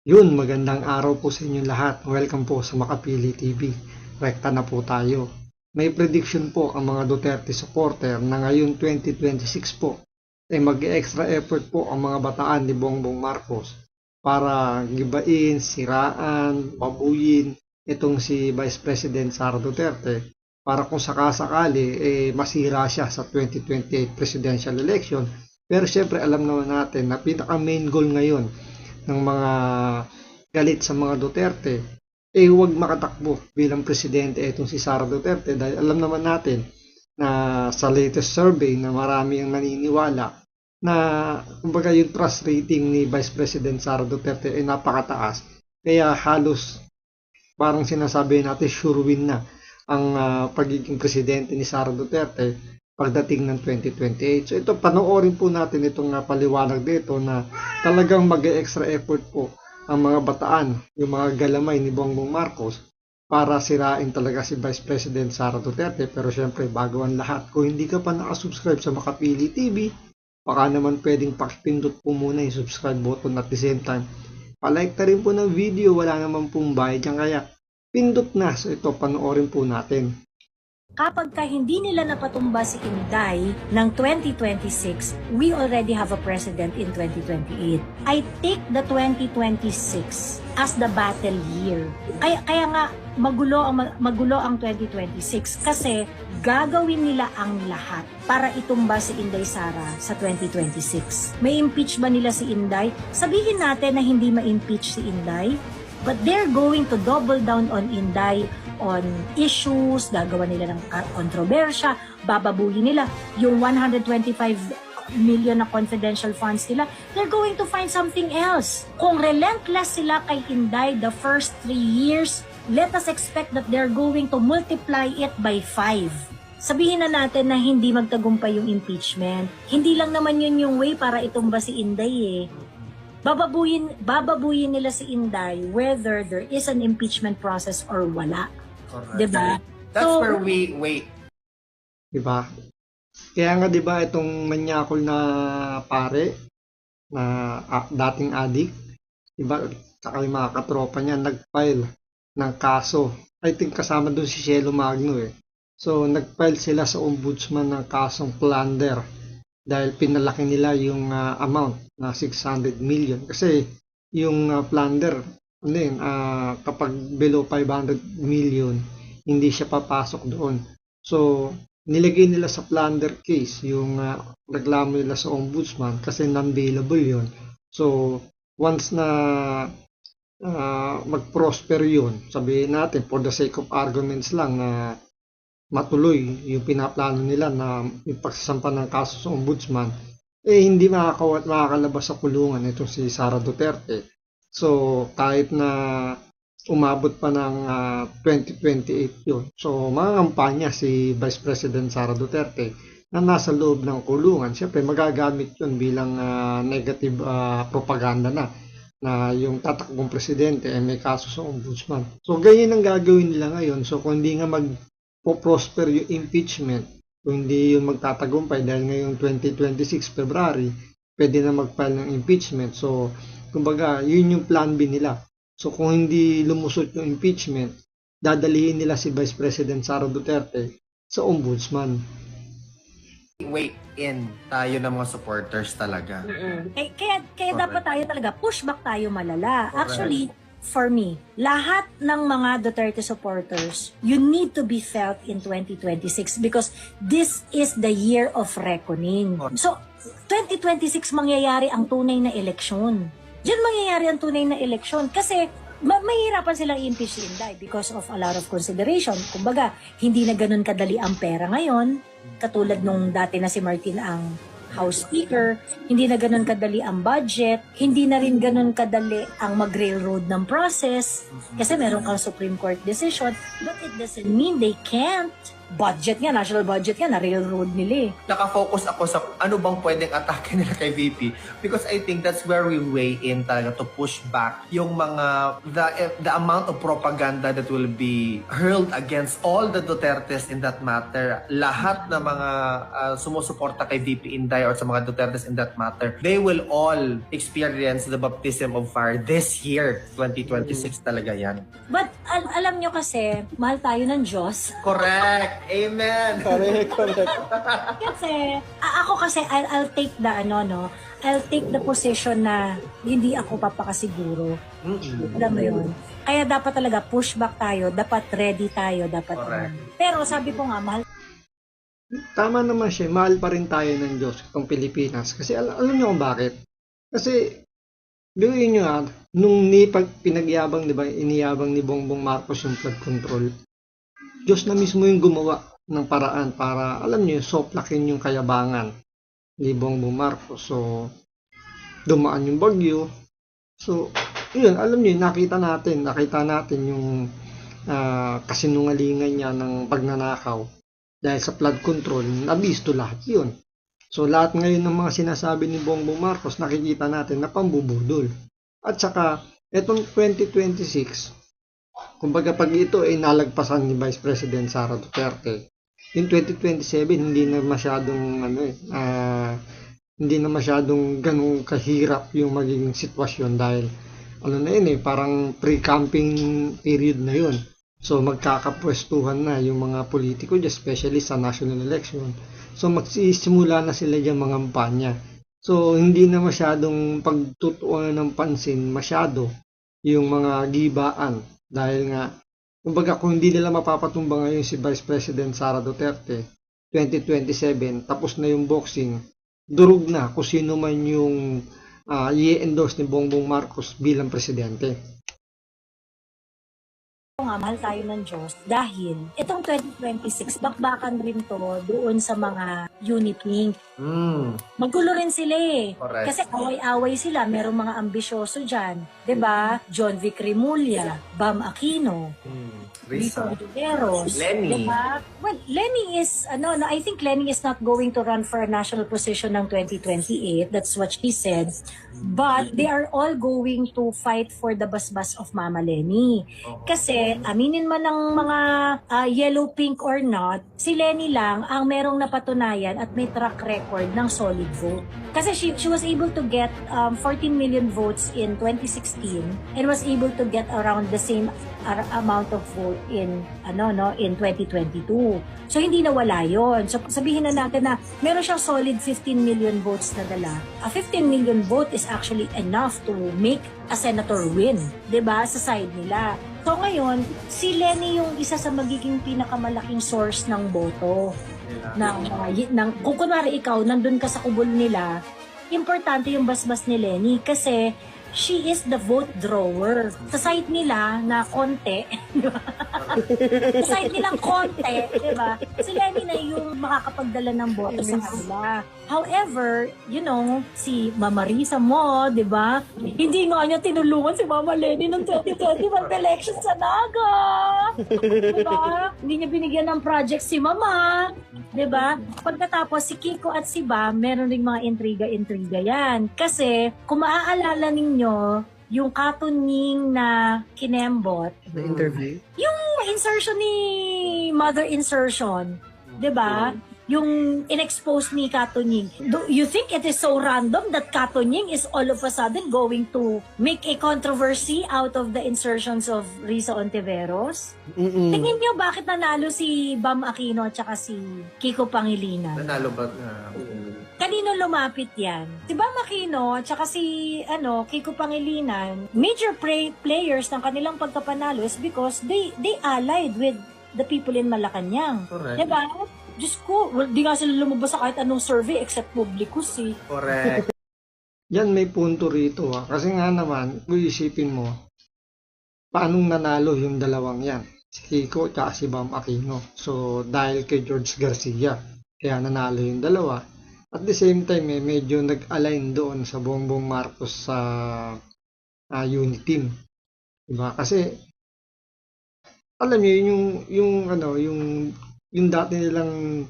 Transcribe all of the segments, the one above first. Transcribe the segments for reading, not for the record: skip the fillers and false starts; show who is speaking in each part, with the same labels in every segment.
Speaker 1: Yun, magandang araw po sa inyong lahat. Welcome po sa Makapili TV. Rekta na po tayo. May prediction po ang mga Duterte supporter na ngayon 2026 po ay mag-extra effort po ang mga bataan ni Bongbong Marcos para gibain, siraan, mabuyin itong si Vice President Sara Duterte para kung sakasakali masira siya sa 2028 presidential election. Pero syempre alam naman natin na pinaka main goal ngayon ng mga galit sa mga Duterte huwag makatakbo bilang presidente itong si Sara Duterte dahil alam naman natin na sa latest survey na marami ang naniniwala na kumbaga yung trust rating ni Vice President Sara Duterte ay napakataas kaya halos parang sinasabi natin sure win na ang pagiging presidente ni Sara Duterte pagdating ng 2028. So ito, panoorin po natin itong paliwanag dito na talagang mag-extra effort po ang mga bataan, yung mga galamay ni Bongbong Marcos para sirain talaga si Vice President Sara Duterte. Pero syempre, bago ang lahat, kung hindi ka pa nakasubscribe sa Makapili TV, baka naman pwedeng pakipindot po muna yung subscribe button at the same time. Palike na rin po ng video, wala naman pong bayad yan, kaya pindot na. So ito, panoorin po natin.
Speaker 2: Kapag hindi nila napatumba si Inday ng 2026, we already have a president in 2028. I take the 2026 as the battle year. Kaya nga magulo ang 2026 kasi gagawin nila ang lahat para itumba si Inday Sara sa 2026. May impeach ba nila si Inday? Sabihin natin na hindi ma-impeach si Inday, but they're going to double down on Inday on issues, gagawa nila ng kontrobersya, bababuhin nila yung 125 million na confidential funds nila, they're going to find something else. Kung relentless sila kay Inday the first 3 years, let us expect that they're going to multiply it by 5. Sabihin na natin na hindi magtagumpay yung impeachment. Hindi lang naman yun yung way para itumba si Inday Bababuyin nila si Inday whether there is an impeachment process or wala.
Speaker 3: Correct.
Speaker 2: Diba?
Speaker 3: That's where we wait.
Speaker 1: Diba? Kaya nga diba itong manyakol na pare na dating adik, diba? Saka yung mga katropa niya nag-file ng kaso. I think kasama doon si Cielo Magno So nag-file sila sa ombudsman ng kasong plunder dahil pinalaki nila yung amount na 600 million. Kasi yung plunder kapag below 500 million, hindi siya papasok doon. So, nilagay nila sa plunder case yung reklamo nila sa ombudsman kasi non-bailable yun. So, once na mag-prosper yun, sabihin natin for the sake of arguments lang na matuloy yung pinaplano nila na yung pagsasampa ng kaso sa ombudsman, hindi makakalabas sa kulungan itong si Sara Duterte. So, kahit na umabot pa ng 2028 yun. So, mangangampanya si Vice President Sara Duterte na nasa loob ng kulungan. Siyempre, magagamit yun bilang negative propaganda na yung tatakbong presidente ay may kaso sa ombudsman. So, ganyan ang gagawin nila ngayon. So, kung hindi nga mag-prosper yung impeachment, kung hindi yun magtatagumpay dahil ngayong 2026 February, pwede na mag-file ng impeachment. So, kumbaga, yun yung plan B nila. So, kung hindi lumusot yung impeachment, dadalihin nila si Vice President Sara Duterte sa ombudsman.
Speaker 3: Wait in tayo ng mga supporters talaga.
Speaker 2: Kaya dapat tayo talaga, pushback tayo malala. Actually, for me, lahat ng mga Duterte supporters, you need to be felt in 2026 because this is the year of reckoning. So, 2026 mangyayari ang tunay na eleksyon. Diyan mangyayari ang tunay na eleksyon kasi mahirapan silang i-impeach si Inday because of a lot of consideration. Kumbaga, hindi na ganun kadali ang pera ngayon, katulad nung dati na si Martin ang House Speaker, hindi na ganun kadali ang budget, hindi na rin ganun kadali ang mag-railroad ng process kasi meron kang Supreme Court decision, but it doesn't mean they can't. budget nga, national budget nga, na railroad nila eh.
Speaker 3: Nakafocus ako sa ano bang pwedeng atake nila kay VP because I think that's where we weigh in talaga to push back yung mga the amount of propaganda that will be hurled against all the Dutertes in that matter. Lahat na mga sumusuporta kay VP Inday or sa mga Dutertes in that matter, they will all experience the baptism of fire this year, 2026 talaga yan.
Speaker 2: But alam nyo kasi, mahal tayo ng Diyos.
Speaker 3: Correct! Amen!
Speaker 1: Correct.
Speaker 2: Kasi, ako kasi, I'll take the, I'll take the position na hindi ako papakasiguro. Alam mo yun? Kaya dapat talaga pushback tayo, dapat ready tayo, dapat
Speaker 3: Correct.
Speaker 2: Pero sabi ko nga, mahal
Speaker 1: Tama naman siya, mahal pa rin tayo ng Diyos itong Pilipinas. Kasi alam niyo kung bakit? Kasi, gawin nyo nung pinagyabang, di ba, iniyabang ni Bongbong Marcos yung flood control, Diyos na mismo yung gumawa ng paraan para, alam niyo, soplakin yung kayabangan ni Bongbong Marcos. So, dumaan yung bagyo. So, yun, alam niyo, nakita natin yung kasinungalingan niya ng pagnanakaw. Dahil sa flood control, nabisto lahat yun. So lahat ngayon ng mga sinasabi ni Bongbong Marcos, nakikita natin na pambubudol. At saka, etong 2026, kumbaga pag ito ay nalagpasan ni Vice President Sara Duterte, in 2027, hindi na masyadong ganung kahirap yung magiging sitwasyon dahil parang pre-camping period na yun. So magkakapwestuhan na yung mga politiko, especially sa national election. So magsisimula na sila dyan mga kampanya. So hindi na masyadong pagtutuunan ng pansin masyado yung mga gibaan. Dahil nga, kumbaga kung hindi nila mapapatumba ngayon si Vice President Sara Duterte, 2027, tapos na yung boxing, durug na kung sino man yung i-endorse ni Bongbong Marcos bilang presidente.
Speaker 2: nga, mahal tayo ng Diyos dahil itong 2026, bakbakan rin to doon sa mga unit wing. Magulo rin sila eh.
Speaker 3: Correct.
Speaker 2: Kasi away-away sila, merong mga ambisyoso dyan. 'Di ba? John Vic Remulla, Bam Aquino, Risa Ontiveros.
Speaker 3: Lenny.
Speaker 2: Diba? Well, Lenny is, I think Lenny is not going to run for a national position ng 2028. That's what she said. But they are all going to fight for the basbas of Mama Lenny. Kasi, aminin man ng mga yellow, pink or not, si Lenny lang ang merong napatunayan at may track record ng solid vote. Kasi she was able to get 14 million votes in 2016 and was able to get around the same amount of vote in 2022. So hindi nawala yon. So sabihin na natin na meron siyang solid 15 million votes na dala. A 15 million vote is actually enough to make a senator win, 'di ba? Sa side nila. So ngayon, si Lenny yung isa sa magiging pinakamalaking source ng boto. Kung kunwari ikaw, nandun ka sa kubol nila, importante yung basbas ni Lenny kasi she is the vote drawer. Sa side nila na konti, di ba? Sa side nilang konti, di ba? Si Lenny na yung makakapagdala ng boto sa kanila. However, si Mama Risa mo, di ba? Hindi nga niya tinulungan si Mama Lenny ng 2021 election sa Naga. Di ba? Hindi niya binigyan ng project si Mama. Di ba? Pagkatapos, si Kiko at si Bam, meron ring mga intriga-intriga yan. Kasi, kung maaalala ninyo, yung katunying na kinembot,
Speaker 1: The interview?
Speaker 2: yung insertion ni Mother Insertion, di ba? Yung in-expose ni Katunying. Do you think it is so random that Katunying is all of a sudden going to make a controversy out of the insertions of Risa Ontiveros? Tingin niyo bakit nanalo si Bam Aquino at saka si Kiko Pangilinan?
Speaker 3: Nanalo ba?
Speaker 2: Kanino lumapit yan? Si Bam Aquino at saka si Kiko Pangilinan, major players ng kanilang pagkapanalo is because they allied with the people in Malacanang.
Speaker 3: Correct.
Speaker 2: Diba? Diyos ko, di nga sila lumabas sa kahit anong survey except Publicus eh.
Speaker 3: Correct.
Speaker 1: Yan may punto rito Kasi nga naman, kung isipin mo, paanong nanalo yung dalawang yan? Si Kiko at si Bam Aquino. So, dahil kay George Garcia, kaya nanalo yung dalawa. At the same time, medyo nag-align doon sa Bongbong Marcos sa unit team. Diba? Kasi, alam niyo yung yung dati nilang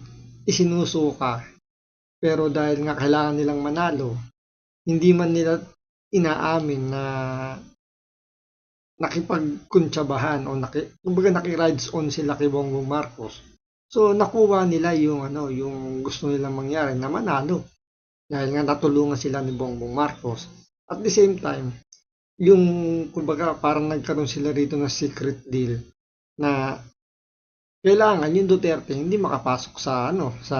Speaker 1: isinusuka, pero dahil nga kailangan nilang manalo, hindi man nila inaamin na nakipagkuntsabahan o kumbaga naki-rides on sila kay Bongbong Marcos. So nakuha nila yung yung gusto nilang mangyari na manalo dahil nga natulungan sila ni Bongbong Marcos. At the same time, yung kumbaga parang nagkaroon sila rito ng secret deal na kailangan yung Duterte hindi makapasok sa sa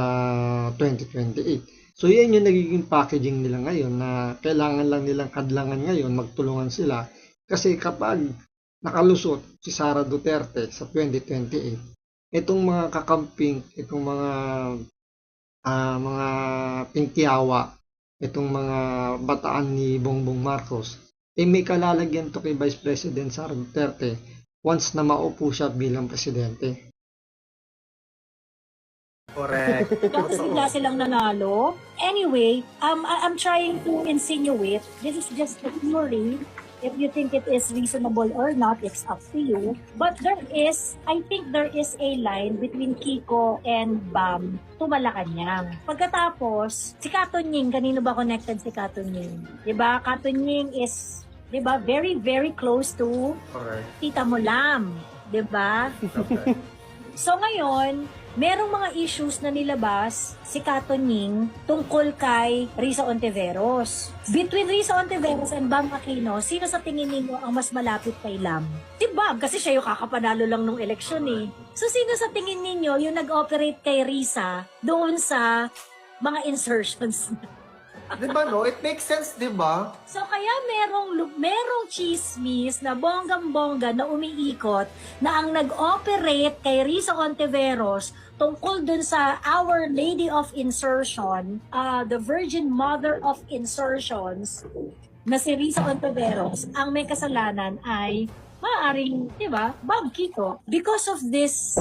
Speaker 1: 2028. So yan yung nagiging packaging nila ngayon na kailangan lang nilang kadlangan ngayon, magtulungan sila kasi kapag nakalusot si Sara Duterte sa 2028, itong mga kakamping, itong mga pingkiawa, itong mga bataan ni Bongbong Marcos, may kalalagyan to kay Vice President Sara Duterte once na maupo siya bilang presidente.
Speaker 3: Correct.
Speaker 2: Tapos bigla silang nanalo. Anyway, I'm trying to insinuate, this is just a theory. If you think it is reasonable or not, it's up to you. But I think there is a line between Kiko and Bam to Malacanang. Pagkatapos, si Katunying, kanino ba connected si Katunying? Diba? Katunying is, diba, very, very close to
Speaker 3: Correct.
Speaker 2: Tita Mulam. Diba?
Speaker 3: Okay.
Speaker 2: So ngayon, merong mga issues na nilabas si Katunying tungkol kay Risa Ontiveros. Between Risa Ontiveros and Bam Aquino, sino sa tingin ninyo ang mas malapit kay Lam? Si Bam, kasi siya yung kakapanalo lang nung eleksyon eh. So sino sa tingin ninyo yung nag-operate kay Risa doon sa mga insertions?
Speaker 3: Diba no? It makes sense, diba?
Speaker 2: So kaya merong chismis na bonggang-bongga na umiikot na ang nag-operate kay Risa Ontiveros tungkol dun sa Our Lady of Insertion, the Virgin Mother of Insertions, na si Risa Ontiveros, ang may kasalanan ay maaaring, di ba, Bam Kiko. Because of this,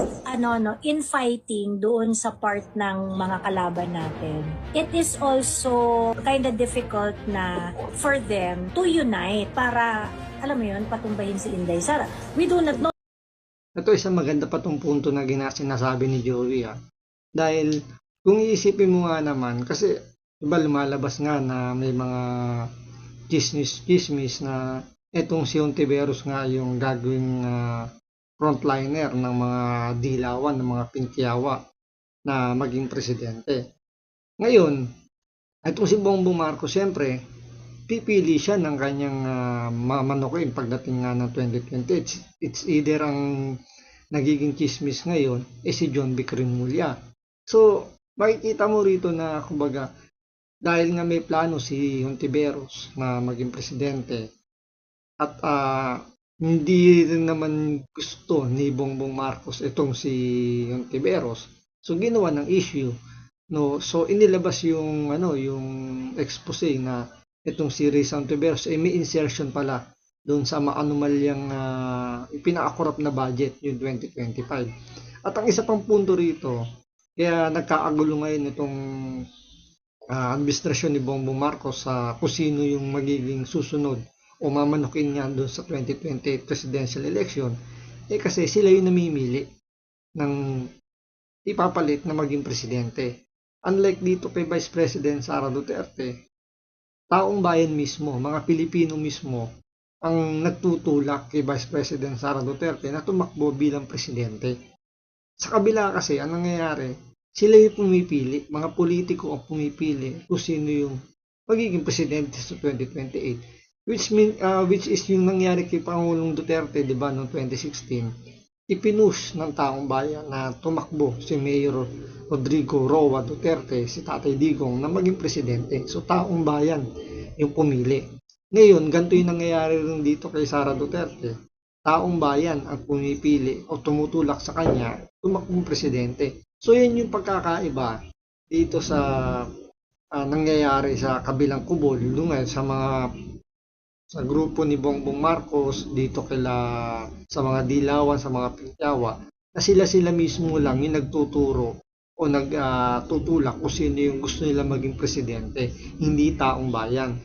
Speaker 2: infighting doon sa part ng mga kalaban natin, it is also kind of difficult na for them to unite para, alam mo yun, patumbahin si Inday Sara. We do not know.
Speaker 1: Ito isang maganda pa tong punto na sinasabi ni Joey Dahil kung iisipin mo nga naman, kasi diba lumalabas nga na may mga chismis na etong si Ontiveros nga yung gagawing frontliner ng mga dilawan, ng mga pingkiawa na maging presidente. Ngayon, etong si Bongbong Marcos, siyempre, pipili siya ng kanyang mamanukin pagdating nga ng 2020. It's either ang nagiging chismis ngayon si John B. Cremulya. So, makikita mo rito na kumbaga dahil nga may plano si Ontiveros na maging presidente at hindi rin naman gusto ni Bongbong Marcos itong si Ontiveros. So ginawa ng issue, no. So inilabas yung yung expose na itong si Risa Ontiveros may insertion pala doon sa maanumalyang ipinakakorap na budget yung 2025. At ang isa pang punto rito, kaya nagkakagulo ngayon itong administrasyon ni Bongbong Marcos sa kung sino yung magiging susunod o mamanukin niya doon sa 2028 presidential election, kasi sila yung namimili ng ipapalit na maging presidente. Unlike dito kay Vice President Sara Duterte, taong bayan mismo, mga Pilipino mismo, ang nagtutulak kay Vice President Sara Duterte na tumakbo bilang presidente. Sa kabila kasi, ang nangyayari, sila yung pumipili, mga politiko ang pumipili kung sino yung magiging presidente sa 2028. Which is yung nangyari kay Pangulong Duterte, di ba, noong 2016, ipinush ng taong bayan na tumakbo si Mayor Rodrigo Roa Duterte, si Tatay Digong, na maging presidente. So, taong bayan yung pumili. Ngayon, ganito yung nangyayari rin dito kay Sara Duterte. Taong bayan ang pumipili o tumutulak sa kanya, tumakbong presidente. So, yan yung pagkakaiba dito sa nangyayari sa kabilang kubol, sa grupo ni Bongbong Marcos dito sa mga dilawan, sa mga pingkiawa, na sila mismo lang yung nagtuturo o nagtutulak kung sino yung gusto nila maging presidente, hindi taong bayan.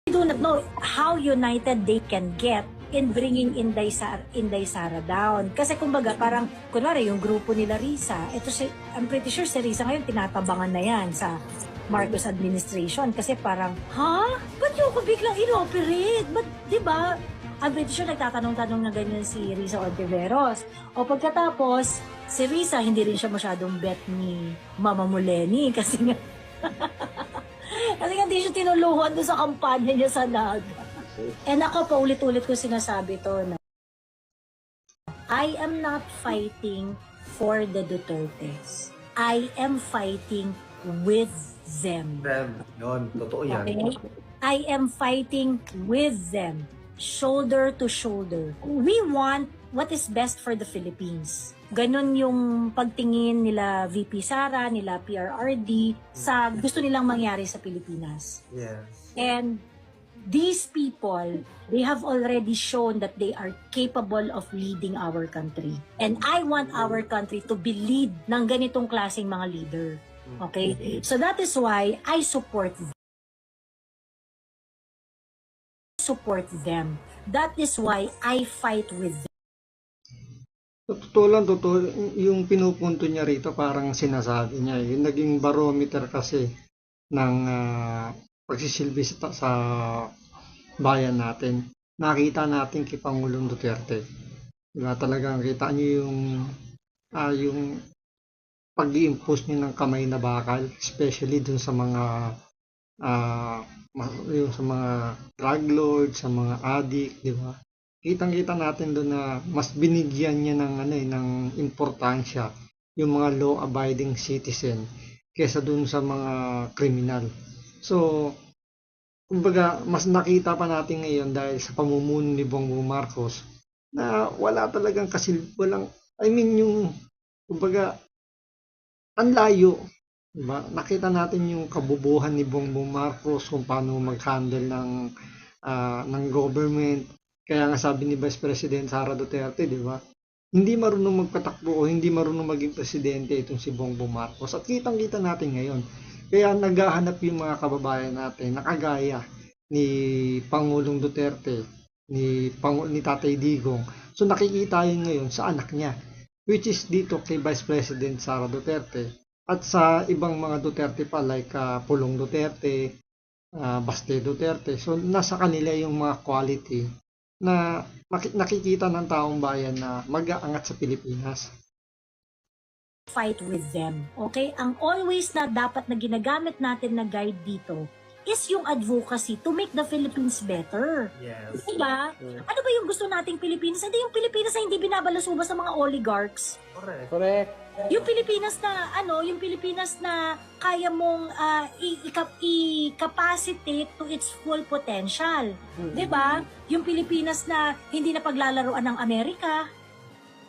Speaker 2: We do not know how united they can get in bringing Inday Sara down. Kasi kumbaga parang, kunwari yung grupo nila Risa, I'm pretty sure si Risa ngayon tinatabangan na yan sa Marcos administration kasi parang, ba't yung ko biglang inoperate? Ba't, di ba? I'm pretty sure nagtatanong-tanong na ganyan si Risa Ontiveros. O pagkatapos, si Risa, hindi rin siya masyadong bet ni Mama Muleni kasi nga, kasi nga hindi siya tinulungan doon sa kampanya niya sa Naga. And ako pa ulit-ulit ko sinasabi to na I am not fighting for the Dutertes. I am fighting with them.
Speaker 3: Yun, totoo yan.
Speaker 2: Okay? I am fighting with them, shoulder to shoulder. We want what is best for the Philippines. Ganon yung pagtingin nila VP Sara, nila PRRD sa gusto nilang mangyari sa Pilipinas.
Speaker 3: Yes.
Speaker 2: And these people, they have already shown that they are capable of leading our country. And I want our country to be lead ng ganitong klaseng mga leader. Okay? So that is why I support them. That is why I fight with them.
Speaker 1: Totoo, yung pinupunto niya rito parang sinasabi niya, yung naging barometer kasi ng pagsisilbi sa bayan natin. Nakita natin kay Pangulong Duterte. Diba, talagang kita niyo yung pag-i-impose niya ng kamay na bakal, especially dun sa mga yung sa mga drug lords, sa mga addict, di ba? Kitang-kita natin doon na mas binigyan niya ng importansya yung mga law-abiding citizen kaysa doon sa mga kriminal. So, kumbaga, mas nakita pa natin ngayon dahil sa pamumuno ni Bongbong Marcos na wala talagang yung, kumbaga, ang layo. Diba? Nakita natin yung kabubuhan ni Bongbong Marcos kung paano mag-handle ng government. Kaya nga sabi ni Vice President Sara Duterte, di ba? Hindi marunong magpatakbo o hindi marunong maging presidente itong si Bongbong Marcos. At kitang-kita natin ngayon. Kaya naghahanap yung mga kababayan natin na kagaya ni Pangulong Duterte, ni Tatay Digong. So nakikita yun ngayon sa anak niya, which is dito kay Vice President Sara Duterte at sa ibang mga Duterte pa like Pulong Duterte, Baste Duterte. So nasa kanila yung mga quality na nakikita ng taong bayan na mag-aangat sa Pilipinas.
Speaker 2: Fight with them. Okay? Ang always na dapat na ginagamit natin na guide dito is yung advocacy to make the Philippines better.
Speaker 3: Yes.
Speaker 2: Diba? Ano ba yung gusto nating Pilipinas? Hindi yung Pilipinas na hindi binabalasuba sa mga oligarchs.
Speaker 3: Correct.
Speaker 2: Yung Pilipinas na kaya mong i-capacitate to its full potential. 'Di ba? Yung Pilipinas na hindi na paglalaruan ng Amerika.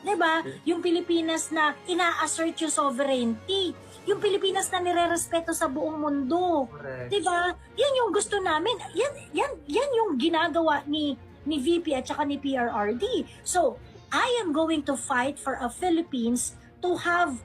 Speaker 2: 'Di ba? Yung Pilipinas na ina-assert yung sovereignty. Yung Pilipinas na nirerespeto sa buong mundo.
Speaker 3: Correct.
Speaker 2: 'Di ba? Yan yung gusto namin. Yan yung ginagawa ni VP at saka ni PRRD. So, I am going to fight for a Philippines to have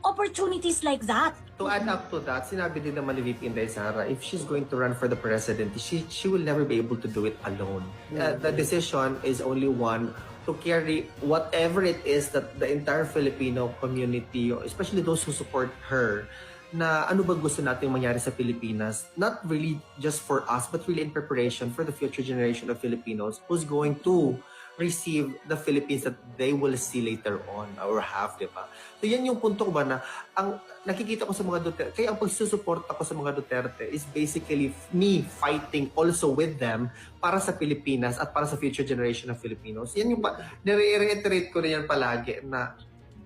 Speaker 2: opportunities like that.
Speaker 3: To add up to that, sinabi din naman ni VP Inday Sara, if she's going to run for the presidency, she will never be able to do it alone. The decision is only one to carry whatever it is that the entire Filipino community, especially those who support her, na ano ba gusto nating mangyari sa Pilipinas, not really just for us, but really in preparation for the future generation of Filipinos who's going to receive the Philippines that they will see later on, or have, di ba? So yan yung punto ko ba na ang nakikita ko sa mga Duterte, kaya ang pagsusupport ako sa mga Duterte is basically me fighting also with them para sa Pilipinas at para sa future generation of Filipinos. Yan yung nire-reiterate ko rin yan palagi na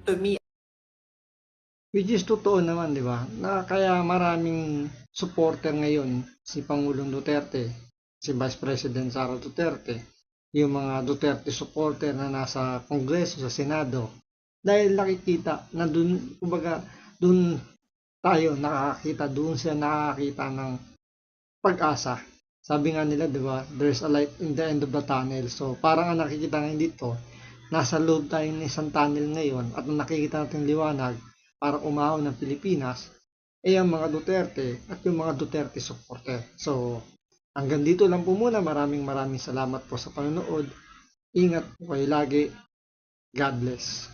Speaker 3: to me,
Speaker 1: Which is totoo naman, di ba? Na kaya maraming supporter ngayon si Pangulong Duterte, si Vice President Sara Duterte, yung mga Duterte supporter na nasa Kongreso, sa Senado, dahil nakikita na dun, kumbaga, dun tayo nakakita, dun siya nakakita ng pag-asa. Sabi nga nila, di ba, there's a light in the end of the tunnel. So, parang ang nakikita ngayon dito, nasa loob tayo ng isang tunnel ngayon at ang nakikita natin liwanag para umahon ng Pilipinas, ay ang mga Duterte at yung mga Duterte supporter. So, hanggang dito lang po muna. Maraming salamat po sa panonood. Ingat po kayo lagi. God bless.